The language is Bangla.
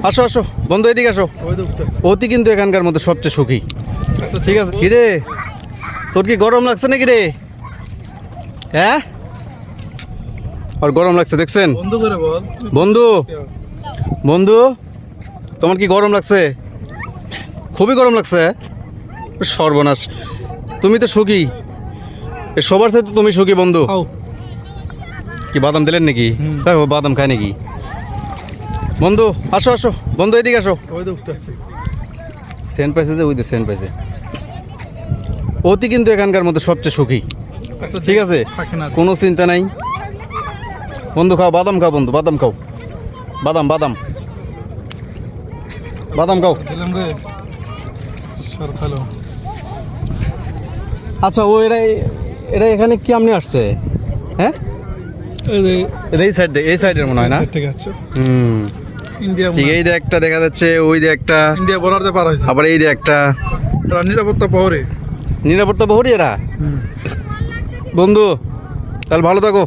আসো আসো বন্ধু, এদিকে আসো। অতি কিন্তু এখানকার মধ্যে সবচেয়ে সুখী। ঠিক আছে, কিরে তোর কি গরম লাগছে নাকি রে? হ্যাঁ, আর গরম লাগছে দেখছেন বন্ধ করে বল। বন্ধু? বন্ধু, তোমার কি গরম লাগছে? খুবই গরম লাগছে। সর্বনাশ, তুমি তো সুখী, এ সবার সাথে তুমি সুখী বন্ধু। খাও। কি বাদাম দিলেন নাকি? তাই ও বাদাম খায় নাকি? বন্ধু আসো আসো বন্ধু, এদিকে আসো। ওই তো উঠতে হচ্ছে। সেন্ট পাইছে যে, ওই যে সেন্ট পাইছে। অতি কিন্তু এখানকার মধ্যে সবচেয়ে সুখী। ঠিক আছে, থাকে না। কোনো চিন্তা নাই। বন্ধু খাও, বাদাম খাও বন্ধু, বাদাম খাও। বাদাম বাদাম বাদাম খাও। দিলাম রে। সর খালো। আচ্ছা, ও এরা এরা এখানে কি আমনি আসছে? হ্যাঁ, এই যে এটা এই সাইড, এই সাইডের মনে হয় না? সাইড থেকে আসছে। হুম, ইন্ডিয়া ঠিক। এই যে একটা দেখা যাচ্ছে, ওই যে একটা, ইন্ডিয়া বর্ডারতে পার হয়েছে। আবার এই যে একটা। এরা নিরাপত্তা পাওয়ারে। নিরাপত্তা বহুরি এরা। বন্ধু তাহলে ভালো থাকো।